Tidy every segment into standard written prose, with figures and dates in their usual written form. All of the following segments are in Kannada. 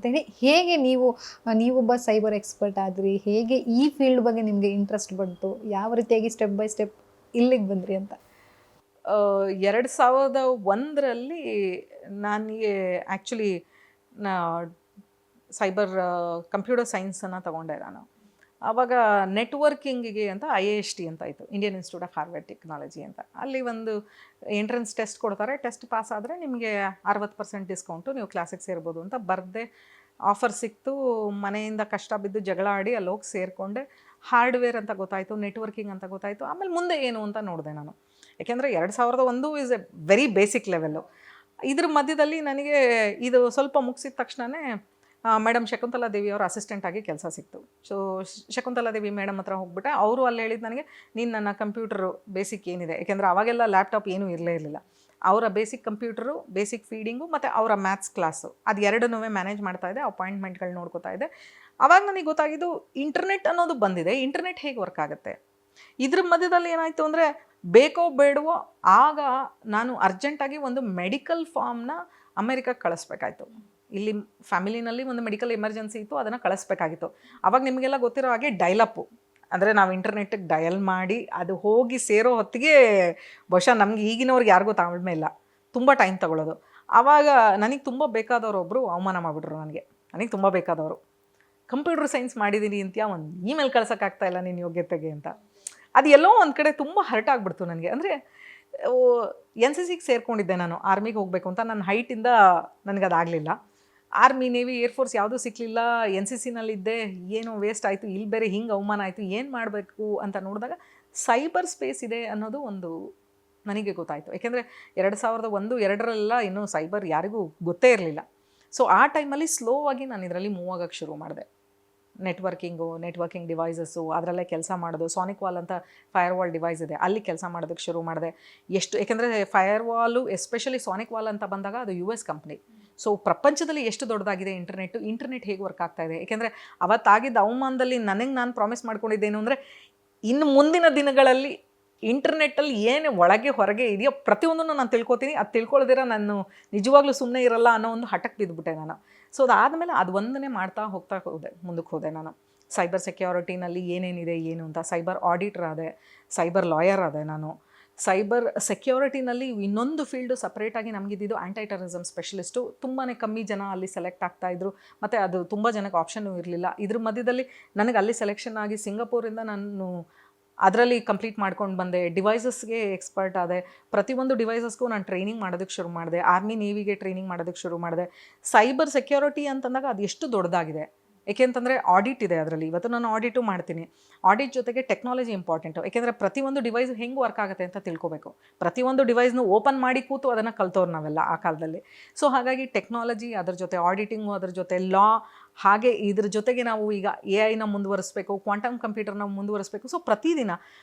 ಅಂತ ಹೇಳಿ ಹೇಗೆ ನೀವೊಬ್ಬ ಸೈಬರ್ ಎಕ್ಸ್ಪರ್ಟ್ ಆದ್ರಿ, ಹೇಗೆ ಈ ಫೀಲ್ಡ್ ಬಗ್ಗೆ ನಿಮಗೆ ಇಂಟ್ರೆಸ್ಟ್ ಬಂತು, ಯಾವ ರೀತಿಯಾಗಿ ಸ್ಟೆಪ್ ಬೈ ಸ್ಟೆಪ್ ಇಲ್ಲಿಗೆ ಬಂದ್ರಿ ಅಂತ? 2001ರಲ್ಲಿ ನನಗೆ ಆ್ಯಕ್ಚುಲಿ ನಾ ಸೈಬರ್ ಕಂಪ್ಯೂಟರ್ ಸೈನ್ಸನ್ನು ತೊಗೊಂಡೆ ನಾನು. ಆವಾಗ ನೆಟ್ವರ್ಕಿಂಗಿಗೆ ಅಂತ IIST ಅಂತ ಇತ್ತು, Indian institute of hardware technology ಅಂತ. ಅಲ್ಲಿ ಒಂದು ಎಂಟ್ರೆನ್ಸ್ ಟೆಸ್ಟ್ ಕೊಡ್ತಾರೆ. ಟೆಸ್ಟ್ ಪಾಸ್ ಆದರೆ ನಿಮಗೆ 60% ಡಿಸ್ಕೌಂಟು, ನೀವು ಕ್ಲಾಸಿಗೆ ಸೇರ್ಬೋದು ಅಂತ ಬರೆದೆ. ಆಫರ್ ಸಿಕ್ತು. ಮನೆಯಿಂದ ಕಷ್ಟ ಬಿದ್ದು ಜಗಳ ಆಡಿ ಅಲ್ಲಿ ಹೋಗಿ ಸೇರಿಕೊಂಡೆ. ಹಾರ್ಡ್ವೇರ್ ಅಂತ ಗೊತ್ತಾಯಿತು, ನೆಟ್ವರ್ಕಿಂಗ್ ಅಂತ ಗೊತ್ತಾಯಿತು. ಆಮೇಲೆ ಮುಂದೆ ಏನು ಅಂತ ನೋಡಿದೆ ನಾನು. ಯಾಕೆಂದರೆ 2001 is A very basic level. ಇದ್ರ ಮಧ್ಯದಲ್ಲಿ ನನಗೆ ಇದು ಸ್ವಲ್ಪ ಮುಗಿಸಿದ ತಕ್ಷಣವೇ ಮೇಡಮ್ ಶಕುಂತಲಾ ದೇವಿ ಅವರ ಅಸಿಸ್ಟೆಂಟಾಗಿ ಕೆಲಸ ಸಿಕ್ತು. ಸೊ ಶಕುಂತಲಾ ದೇವಿ ಮೇಡಮ್ ಹತ್ರ ಹೋಗ್ಬಿಟ್ಟೆ. ಅವರು ಅಲ್ಲಿ ಹೇಳಿದ್ದು ನನಗೆ, ನೀನು ನನ್ನ ಕಂಪ್ಯೂಟರು ಬೇಸಿಕ್ ಏನಿದೆ, ಯಾಕೆಂದರೆ ಅವಾಗೆಲ್ಲ ಲ್ಯಾಪ್ಟಾಪ್ ಏನೂ ಇರಲಿಲ್ಲ. ಅವರ ಬೇಸಿಕ್ ಕಂಪ್ಯೂಟರು, ಬೇಸಿಕ್ ಫೀಡಿಂಗು ಮತ್ತು ಅವರ ಮ್ಯಾಥ್ಸ್ ಕ್ಲಾಸು, ಅದು ಎರಡನ್ನೂ ಮ್ಯಾನೇಜ್ ಮಾಡ್ತಾಯಿದ್ದೆ. ಅಪಾಯಿಂಟ್ಮೆಂಟ್ಗಳು ನೋಡ್ಕೋತಾ ಇದ್ದೆ. ಆವಾಗ ನನಗೆ ಗೊತ್ತಾಗಿದ್ದು ಇಂಟರ್ನೆಟ್ ಅನ್ನೋದು ಬಂದಿದೆ. ಇಂಟರ್ನೆಟ್ ಹೇಗೆ ವರ್ಕ್ ಆಗುತ್ತೆ. ಇದ್ರ ಮಧ್ಯದಲ್ಲಿ ಏನಾಯಿತು ಅಂದರೆ, ಬೇಕೋ ಬೇಡವೋ ಆಗ ನಾನು ಅರ್ಜೆಂಟಾಗಿ ಒಂದು ಮೆಡಿಕಲ್ ಫಾರ್ಮ್ನ ಅಮೇರಿಕಕ್ಕೆ ಕಳಿಸ್ಬೇಕಾಯ್ತು. ಇಲ್ಲಿ ಫ್ಯಾಮಿಲಿನಲ್ಲಿ ಒಂದು ಮೆಡಿಕಲ್ ಎಮರ್ಜೆನ್ಸಿ ಇತ್ತು, ಅದನ್ನು ಕಳಿಸ್ಬೇಕಾಗಿತ್ತು. ಆವಾಗ ನಿಮಗೆಲ್ಲ ಗೊತ್ತಿರೋ ಹಾಗೆ ಡೈಲಪ್ಪು, ಅಂದರೆ ನಾವು ಇಂಟರ್ನೆಟ್ಟಿಗೆ ಡಯಲ್ ಮಾಡಿ ಅದು ಹೋಗಿ ಸೇರೋ ಹೊತ್ತಿಗೆ ಬಹುಶಃ ನಮ್ಗೆ ಈಗಿನವ್ರಿಗೆ ಯಾರಿಗೂ ತಾಳ್ಮೆ ಇಲ್ಲ, ತುಂಬ ಟೈಮ್ ತಗೊಳ್ಳೋದು. ಆವಾಗ ನನಗೆ ತುಂಬ ಬೇಕಾದವರೊಬ್ಬರು ಅವಮಾನ ಮಾಡಿಬಿಟ್ರು. ನನಗೆ ತುಂಬ ಬೇಕಾದವರು, ಕಂಪ್ಯೂಟರ್ ಸೈನ್ಸ್ ಮಾಡಿದ್ದೀನಿ ಅಂತೀಯ, ಒಂದು ಇಮೇಲ್ ಕಳ್ಸೋಕ್ಕಾಗ್ತಾ ಇಲ್ಲ ನಿನ್ನ ಯೋಗ್ಯತೆಗೆ ಅಂತ. ಅದು ಎಲ್ಲೋ ಒಂದು ಕಡೆ ತುಂಬ ಹರ್ಟ್ ಆಗಿಬಿಡ್ತು ನನಗೆ. ಅಂದರೆ NCCಗೆ ಸೇರ್ಕೊಂಡಿದ್ದೆ ನಾನು, ಆರ್ಮಿಗೆ ಹೋಗಬೇಕು ಅಂತ. ನನ್ನ ಹೈಟಿಂದ ನನಗದಾಗಲಿಲ್ಲ. ಆರ್ಮಿ, ನೇವಿ, ಏರ್ಫೋರ್ಸ್ ಯಾವುದೂ ಸಿಕ್ಕಲಿಲ್ಲ. NCCನಲ್ಲಿದ್ದೆ, ಏನೋ ವೇಸ್ಟ್ ಆಯಿತು. ಇಲ್ಲಿ ಬೇರೆ ಹಿಂಗೆ ಅವಮಾನ ಆಯಿತು, ಏನು ಮಾಡಬೇಕು ಅಂತ ನೋಡಿದಾಗ ಸೈಬರ್ ಸ್ಪೇಸ್ ಇದೆ ಅನ್ನೋದು ಒಂದು ನನಗೆ ಗೊತ್ತಾಯಿತು. ಯಾಕೆಂದರೆ 2001, 2ರಲ್ಲೆಲ್ಲ ಇನ್ನೂ ಸೈಬರ್ ಯಾರಿಗೂ ಗೊತ್ತೇ ಇರಲಿಲ್ಲ. ಸೊ ಆ ಟೈಮಲ್ಲಿ ಸ್ಲೋ ಆಗಿ ನಾನು ಇದರಲ್ಲಿ ಮೂವ್ ಆಗೋಕ್ಕೆ ಶುರು ಮಾಡಿದೆ. ನೆಟ್ವರ್ಕಿಂಗ್ ಡಿವೈಸಸ್ಸು ಅದರಲ್ಲೇ ಕೆಲಸ ಮಾಡೋದು. ಸಾನಿಕ್ ವಾಲ್ ಅಂತ ಫೈರ್ವಾಲ್ ಡಿವೈಸ್ ಇದೆ, ಅಲ್ಲಿ ಕೆಲಸ ಮಾಡೋದಕ್ಕೆ ಶುರು ಮಾಡಿದೆ. ಯಾಕೆಂದರೆ ಫೈರ್ವಾಲು ಎಸ್ಪೆಷಲಿ ಸಾನಿಕ್ ವಾಲ್ ಅಂತ ಬಂದಾಗ ಅದು US ಕಂಪ್ನಿ. ಸೊ ಪ್ರಪಂಚದಲ್ಲಿ ಎಷ್ಟು ದೊಡ್ಡದಾಗಿದೆ ಇಂಟರ್ನೆಟ್ ಹೇಗೆ ವರ್ಕ್ ಆಗ್ತಾ ಇದೆ. ಯಾಕೆಂದರೆ ಅವತ್ತಾಗಿದ್ದ ಅವಮಾನದಲ್ಲಿ ನನಗೆ ನಾನು ಪ್ರಾಮಿಸ್ ಮಾಡ್ಕೊಂಡಿದ್ದೇನು ಅಂದರೆ, ಇನ್ನು ಮುಂದಿನ ದಿನಗಳಲ್ಲಿ ಇಂಟರ್ನೆಟ್ಟಲ್ಲಿ ಏನು ಒಳಗೆ ಹೊರಗೆ ಇದೆಯೋ ಪ್ರತಿಯೊಂದನ್ನು ನಾನು ತಿಳ್ಕೊತೀನಿ. ಅದು ತಿಳ್ಕೊಳ್ಳೋದಿರ ನಾನು ನಿಜವಾಗ್ಲೂ ಸುಮ್ಮನೆ ಇರಲ್ಲ ಅನ್ನೋ ಒಂದು ಹಠಕ್ಕೆ ಬಿದ್ದುಬಿಟ್ಟೆ ನಾನು. ಸೊ ಅದಾದಮೇಲೆ ಅದು ಒಂದನ್ನೇ ಮಾಡ್ತಾ ಮುಂದಕ್ಕೆ ಹೋದೆ ನಾನು. ಸೈಬರ್ ಸೆಕ್ಯೂರಿಟಿನಲ್ಲಿ ಏನೇನಿದೆ ಏನು ಅಂತ ಸೈಬರ್ ಆಡಿಟರ್ ಆದೆ, ಸೈಬರ್ ಲಾಯರ್ ಆದೆ ನಾನು. ಸೈಬರ್ ಸೆಕ್ಯೂರಿಟಿನಲ್ಲಿ ಇನ್ನೊಂದು ಫೀಲ್ಡು ಸಪ್ರೇಟಾಗಿ ನಮಗಿದ್ದು ಆ್ಯಂಟಿ ಟೆರರಿಸಮ್ ಸ್ಪೆಷಲಿಸ್ಟು. ತುಂಬಾ ಕಮ್ಮಿ ಜನ ಅಲ್ಲಿ ಸೆಲೆಕ್ಟ್ ಆಗ್ತಾಯಿದ್ರು, ಮತ್ತು ಅದು ತುಂಬ ಜನಕ್ಕೆ ಆಪ್ಷನ್ನೂ ಇರಲಿಲ್ಲ. ಇದ್ರ ಮಧ್ಯದಲ್ಲಿ ನನಗೆ ಅಲ್ಲಿ ಸೆಲೆಕ್ಷನ್ ಆಗಿ ಸಿಂಗಾಪುರಿಂದ ನಾನು ಅದರಲ್ಲಿ ಕಂಪ್ಲೀಟ್ ಮಾಡ್ಕೊಂಡು ಬಂದೆ. ಡಿವೈಸಸ್ಗೆ ಎಕ್ಸ್ಪರ್ಟ್ ಆದೆ. ಪ್ರತಿಯೊಂದು ಡಿವೈಸಸ್ಗೂ ನಾನು ಟ್ರೈನಿಂಗ್ ಮಾಡೋದಕ್ಕೆ ಶುರು ಮಾಡಿದೆ. ಆರ್ಮಿ, ನೇವಿಗೆ ಟ್ರೈನಿಂಗ್ ಮಾಡೋದಕ್ಕೆ ಶುರು ಮಾಡಿದೆ. ಸೈಬರ್ ಸೆಕ್ಯೂರಿಟಿ ಅಂತಂದಾಗ ಅದು ಎಷ್ಟು ದೊಡ್ಡದಾಗಿದೆ. ಏಕೆಂತಂದರೆ ಆಡಿಟ್ ಇದೆ ಅದರಲ್ಲಿ. ಇವತ್ತು ನಾನು ಆಡಿಟು ಮಾಡ್ತೀನಿ. ಆಡಿಟ್ ಜೊತೆಗೆ ಟೆಕ್ನಾಲಜಿ ಇಂಪಾರ್ಟೆಂಟು. ಏಕೆಂದರೆ ಪ್ರತಿಯೊಂದು ಡಿವೈಸ್ ಹೆಂಗೆ ವರ್ಕ್ ಆಗುತ್ತೆ ಅಂತ ತಿಳ್ಕೊಬೇಕು. ಪ್ರತಿಯೊಂದು ಡಿವೈಸ್ನು ಓಪನ್ ಮಾಡಿ ಕೂತು ಅದನ್ನು ಕಲ್ತವ್ರು ನಾವೆಲ್ಲ ಆ ಕಾಲದಲ್ಲಿ. ಸೊ ಹಾಗಾಗಿ ಟೆಕ್ನಾಲಜಿ, ಅದ್ರ ಜೊತೆ ಆಡಿಟಿಂಗು, ಅದ್ರ ಜೊತೆ ಲಾ, ಹಾಗೆ ಇದ್ರ ಜೊತೆಗೆ ನಾವು ಈಗ AIನ ಮುಂದುವರಿಸಬೇಕು, ಕ್ವಾಂಟಮ್ ಕಂಪ್ಯೂಟರ್ನ ಮುಂದುವರಿಸಬೇಕು. ಸೊ ಪ್ರತಿದಿನ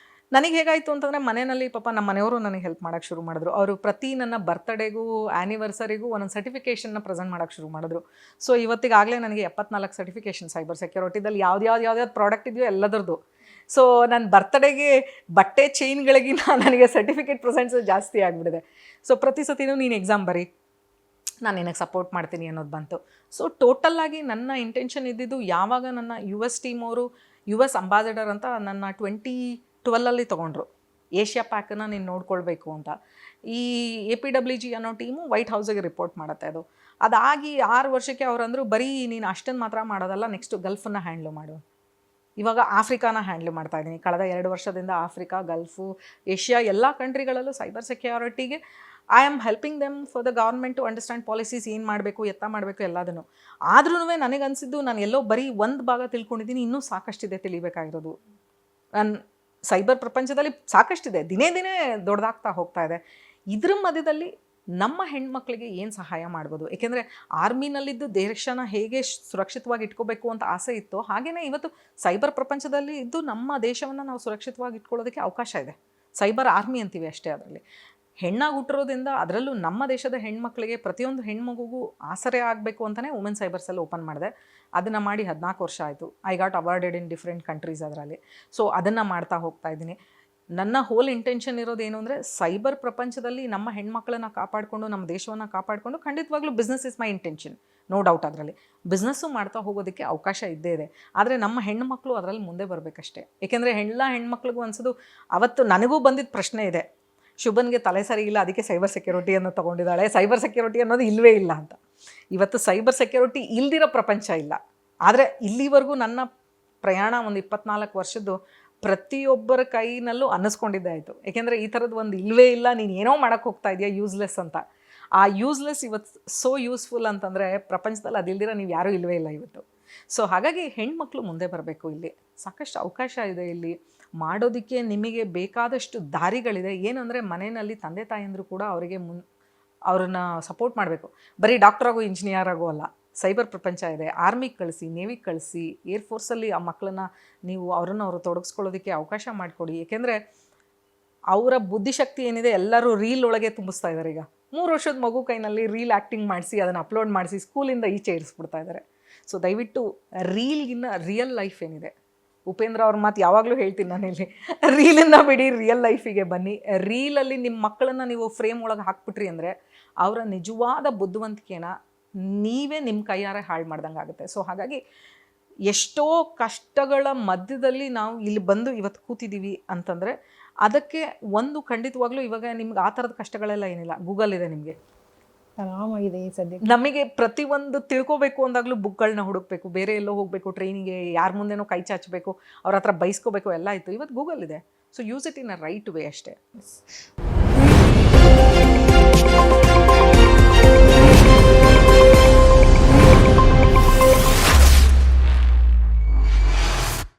ನನಗೆ ಹೇಗಾಯಿತು ಅಂತಂದರೆ, ಮನೆಯಲ್ಲಿ ಪಾಪ ನಮ್ಮ ಮನೆಯವರು ನನಗೆ ಹೆಲ್ಪ್ ಮಾಡೋಕ್ಕೆ ಶುರು ಮಾಡಿದ್ರು. ಅವರು ಪ್ರತಿ ನನ್ನ ಬರ್ತ್ಡೇಗೂ ಆ್ಯನಿವರ್ಸರಿಗೂ ಒಂದೊಂದು ಸರ್ಟಿಫಿಕೇಷನ್ನ ಪ್ರೆಸೆಂಟ್ ಮಾಡೋಕ್ಕೆ ಶುರು ಮಾಡಿದ್ರು. ಸೊ ಇವತ್ತಿಗಾಗಲೇ ನನಗೆ 74 ಸರ್ಟಿಫಿಕೇಷನ್ ಸೈಬರ್ ಸೆಕ್ಯೂರಿಟಿದಲ್ಲಿ ಯಾವ್ದು ಪ್ರಾಡಕ್ಟ್ ಇದೆಯೋ ಎಲ್ಲದರದ್ದು. ಸೊ ನನ್ನ ಬರ್ತ್ಡೇಗೆ ಬಟ್ಟೆ ಚೈನ್ಗಳಿಗಿಂತ ನನಗೆ ಸರ್ಟಿಫಿಕೇಟ್ ಪ್ರೆಸೆಂಟ್ಸ್ ಜಾಸ್ತಿ ಆಗಿಬಿಟ್ಟಿದೆ. ಸೊ ಪ್ರತಿ ಸತಿನೂ ನೀನು ಎಕ್ಸಾಮ್ ಬರೀ, ನಾನು ನಿನಗೆ ಸಪೋರ್ಟ್ ಮಾಡ್ತೀನಿ ಅನ್ನೋದು ಬಂತು. ಸೊ ಟೋಟಲ್ಲಾಗಿ ನನ್ನ ಇಂಟೆನ್ಷನ್ ಇದ್ದಿದ್ದು, ಯಾವಾಗ ನನ್ನ US ಟೀಮ್ ಅವರು US ಅಂಬಾಸಿಡರ್ ಅಂತ ನನ್ನ 2012 ತೊಗೊಂಡ್ರು. ಏಷ್ಯಾ ಪ್ಯಾಕನ್ನು ನೀನು ನೋಡ್ಕೊಳ್ಬೇಕು ಅಂತ. ಈ APWG ಅನ್ನೋ ಟೀಮು ವೈಟ್ ಹೌಸಿಗೆ ರಿಪೋರ್ಟ್ ಮಾಡುತ್ತೆ. ಅದಾಗಿ 6 ವರ್ಷಕ್ಕೆ ಅವರಂದರು, ಬರೀ ನೀನು ಅಷ್ಟನ್ನು ಮಾತ್ರ ಮಾಡೋದಲ್ಲ, ನೆಕ್ಸ್ಟು ಗಲ್ಫನ್ನು ಹ್ಯಾಂಡ್ಲು ಮಾಡು. ಇವಾಗ ಆಫ್ರಿಕಾನ ಹ್ಯಾಂಡ್ಲ್ ಮಾಡ್ತಾಯಿದ್ದೀನಿ. ಕಳೆದ 2 ವರ್ಷದಿಂದ ಆಫ್ರಿಕಾ, ಗಲ್ಫು, ಏಷ್ಯಾ ಎಲ್ಲ ಕಂಟ್ರಿಗಳಲ್ಲೂ ಸೈಬರ್ ಸೆಕ್ಯೂರಿಟಿಗೆ I am helping them for the government to understand policies, ಏನು ಮಾಡಬೇಕು, ಎತ್ತ ಮಾಡಬೇಕು ಎಲ್ಲದನ್ನು. ಆದ್ರೂ ನನಗನ್ಸಿದ್ದು, ನಾನು ಎಲ್ಲೋ ಬರೀ ಒಂದು ಭಾಗ ತಿಳ್ಕೊಂಡಿದ್ದೀನಿ, ಇನ್ನೂ ಸಾಕಷ್ಟಿದೆ ತಿಳಿಬೇಕಾಗಿರೋದು. ನಾನು ಸೈಬರ್ ಪ್ರಪಂಚದಲ್ಲಿ ಸಾಕಷ್ಟಿದೆ, ದಿನೇ ದಿನೇ ದೊಡ್ಡದಾಗ್ತಾ ಹೋಗ್ತಾ ಇದೆ. ಇದ್ರ ಮಧ್ಯದಲ್ಲಿ ನಮ್ಮ ಹೆಣ್ಮಕ್ಳಿಗೆ ಏನು ಸಹಾಯ ಮಾಡ್ಬೋದು. ಏಕೆಂದರೆ ಆರ್ಮಿನಲ್ಲಿದ್ದು ದೇಶನ ಹೇಗೆ ಸುರಕ್ಷಿತವಾಗಿ ಇಟ್ಕೋಬೇಕು ಅಂತ ಆಸೆ ಇತ್ತು, ಹಾಗೆಯೇ ಇವತ್ತು ಸೈಬರ್ ಪ್ರಪಂಚದಲ್ಲಿ ಇದ್ದು ನಮ್ಮ ದೇಶವನ್ನು ನಾವು ಸುರಕ್ಷಿತವಾಗಿ ಇಟ್ಕೊಳ್ಳೋದಕ್ಕೆ ಅವಕಾಶ ಇದೆ. ಸೈಬರ್ ಆರ್ಮಿ ಅಂತೀವಿ ಅಷ್ಟೇ. ಅದರಲ್ಲಿ ಹೆಣ್ಣಾಗಿ ಹುಟ್ಟಿರೋದ್ರಿಂದ, ಅದರಲ್ಲೂ ನಮ್ಮ ದೇಶದ ಹೆಣ್ಮಕ್ಳಿಗೆ, ಪ್ರತಿಯೊಂದು ಹೆಣ್ಮಗುಗೂ ಆಸರೆ ಆಗಬೇಕು ಅಂತಲೇ ವುಮೆನ್ ಸೈಬರ್ ಸೆಲ್ ಓಪನ್ ಮಾಡಿದೆ. ಅದನ್ನು ಮಾಡಿ 14 ವರ್ಷ ಆಯಿತು. I got awarded in different countries ಅದರಲ್ಲಿ. ಸೊ ಅದನ್ನು ಮಾಡ್ತಾ ಹೋಗ್ತಾ ಇದ್ದೀನಿ. ನನ್ನ ಹೋಲ್ ಇಂಟೆನ್ಷನ್ ಇರೋದೇನು ಅಂದರೆ ಸೈಬರ್ ಪ್ರಪಂಚದಲ್ಲಿ ನಮ್ಮ ಹೆಣ್ಮಕ್ಳನ್ನ ಕಾಪಾಡಿಕೊಂಡು ನಮ್ಮ ದೇಶವನ್ನು ಕಾಪಾಡಿಕೊಂಡು ಖಂಡಿತವಾಗ್ಲೂ business is my intention, no doubt. ಅದರಲ್ಲಿ ಬಿಸ್ನೆಸ್ಸು ಮಾಡ್ತಾ ಹೋಗೋದಕ್ಕೆ ಅವಕಾಶ ಇದ್ದೇ ಇದೆ. ಆದರೆ ನಮ್ಮ ಹೆಣ್ಮಕ್ಳು ಅದರಲ್ಲಿ ಮುಂದೆ ಬರಬೇಕಷ್ಟೇ. ಏಕೆಂದರೆ ಹೆಣ್ಮಕ್ಳಿಗೂ ಅನ್ಸೋದು, ಅವತ್ತು ನನಗೂ ಬಂದಿದ್ದ ಪ್ರಶ್ನೆ ಇದೆ, ಶುಭನ್ಗೆ ತಲೆ ಸರಿ ಇಲ್ಲ ಅದಕ್ಕೆ ಸೈಬರ್ ಸೆಕ್ಯೂರಿಟಿಯನ್ನು ತೊಗೊಂಡಿದ್ದಾಳೆ, ಸೈಬರ್ ಸೆಕ್ಯೂರಿಟಿ ಅನ್ನೋದು ಇಲ್ಲವೇ ಇಲ್ಲ ಅಂತ. ಇವತ್ತು ಸೈಬರ್ ಸೆಕ್ಯೂರಿಟಿ ಇಲ್ದಿರೋ ಪ್ರಪಂಚ ಇಲ್ಲ. ಆದರೆ ಇಲ್ಲಿವರೆಗೂ ನನ್ನ ಪ್ರಯಾಣ ಒಂದು 24 ವರ್ಷದ್ದು ಪ್ರತಿಯೊಬ್ಬರ ಕೈನಲ್ಲೂ ಅನ್ನಿಸ್ಕೊಂಡಿದ್ದೆ ಆಯಿತು. ಏಕೆಂದರೆ ಈ ಥರದ್ದು ಒಂದು ಇಲ್ಲವೇ ಇಲ್ಲ, ನೀನು ಏನೋ ಮಾಡೋಕ್ಕೆ ಹೋಗ್ತಾ ಇದೆಯಾ ಯೂಸ್ಲೆಸ್ ಅಂತ. ಆ ಯೂಸ್ಲೆಸ್ ಇವತ್ತು ಸೋ ಯೂಸ್ಫುಲ್ ಅಂತಂದರೆ ಪ್ರಪಂಚದಲ್ಲಿ ಅದಿಲ್ದಿರ ನೀವು ಯಾರೂ ಇಲ್ಲವೇ ಇಲ್ಲ ಇವತ್ತು. ಸೊ ಹಾಗಾಗಿ ಹೆಣ್ಮಕ್ಳು ಮುಂದೆ ಬರಬೇಕು. ಇಲ್ಲಿ ಸಾಕಷ್ಟು ಅವಕಾಶ ಇದೆ. ಇಲ್ಲಿ ಮಾಡೋದಕ್ಕೆ ನಿಮಗೆ ಬೇಕಾದಷ್ಟು ದಾರಿಗಳಿದೆ. ಏನಂದರೆ ಮನೆಯಲ್ಲಿ ತಂದೆ ತಾಯಂದರು ಕೂಡ ಅವರಿಗೆ ಅವ್ರನ್ನ ಸಪೋರ್ಟ್ ಮಾಡಬೇಕು. ಬರೀ ಡಾಕ್ಟ್ರಾಗೋ ಇಂಜಿನಿಯರ್ ಆಗೋ ಅಲ್ಲ, ಸೈಬರ್ ಪ್ರಪಂಚ ಇದೆ, ಆರ್ಮಿಗೆ ಕಳಿಸಿ, ನೇವಿಗೆ ಕಳಿಸಿ, ಏರ್ಫೋರ್ಸಲ್ಲಿ ಆ ಮಕ್ಕಳನ್ನ ನೀವು ಅವರು ತೊಡಗಿಸ್ಕೊಳ್ಳೋದಕ್ಕೆ ಅವಕಾಶ ಮಾಡಿಕೊಡಿ. ಏಕೆಂದರೆ ಅವರ ಬುದ್ಧಿಶಕ್ತಿ ಏನಿದೆ ಎಲ್ಲರೂ ರೀಲ್ ಒಳಗೆ ತುಂಬಿಸ್ತಾ ಇದ್ದಾರೆ. ಈಗ 3 ವರ್ಷದ ಮಗು ಕೈನಲ್ಲಿ ರೀಲ್ ಆ್ಯಕ್ಟಿಂಗ್ ಮಾಡಿಸಿ ಅದನ್ನು ಅಪ್ಲೋಡ್ ಮಾಡಿಸಿ ಸ್ಕೂಲಿಂದ ಈಚೆ ಇರಿಸ್ಬಿಡ್ತಾ ಇದ್ದಾರೆ. ಸೊ ದಯವಿಟ್ಟು ರೀಲ್ಗಿನ್ನ ರಿಯಲ್ ಲೈಫ್ ಏನಿದೆ, ಉಪೇಂದ್ರ ಅವ್ರ ಮಾತು ಯಾವಾಗಲೂ ಹೇಳ್ತೀನಿ ನಾನು ಇಲ್ಲಿ, ರೀಲನ್ನು ಬಿಡಿ, ರಿಯಲ್ ಲೈಫಿಗೆ ಬನ್ನಿ. ರೀಲಲ್ಲಿ ನಿಮ್ಮ ಮಕ್ಕಳನ್ನು ನೀವು ಫ್ರೇಮ್ ಒಳಗೆ ಹಾಕ್ಬಿಟ್ರಿ ಅಂದರೆ ಅವರ ನಿಜವಾದ ಬುದ್ಧಿವಂತಿಕೆನ ನೀವೇ ನಿಮ್ಮ ಕೈಯಾರೆ ಹಾಳು ಮಾಡ್ದಂಗೆ ಆಗುತ್ತೆ. ಸೊ ಹಾಗಾಗಿ ಎಷ್ಟೋ ಕಷ್ಟಗಳ ಮಧ್ಯದಲ್ಲಿ ನಾವು ಇಲ್ಲಿ ಬಂದು ಇವತ್ತು ಕೂತಿದ್ದೀವಿ ಅಂತಂದರೆ ಅದಕ್ಕೆ ಒಂದು ಖಂಡಿತವಾಗ್ಲೂ ಇವಾಗ ನಿಮ್ಗೆ ಆ ಥರದ ಕಷ್ಟಗಳೆಲ್ಲ ಏನಿಲ್ಲ, ಗೂಗಲ್ ಇದೆ ನಿಮಗೆ, ಆರಾಮಾಗಿದೆ ಈ ಸದ್ಯ. ನಮಗೆ ಪ್ರತಿಯೊಂದು ತಿಳ್ಕೊಬೇಕು ಅಂದಾಗಲೂ ಬುಕ್ಗಳನ್ನ ಹುಡುಕಬೇಕು, ಬೇರೆ ಎಲ್ಲೋ ಹೋಗಬೇಕು, ಟ್ರೈನಿಗೆ ಯಾರ ಮುಂದೆನೋ ಕೈ ಚಾಚಬೇಕು, ಅವ್ರ ಹತ್ರ ಬೈಸ್ಕೋಬೇಕು, ಎಲ್ಲ ಇತ್ತು. ಇವತ್ತು ಗೂಗಲ್ ಇದೆ. So use it in a right way ಅಷ್ಟೇ.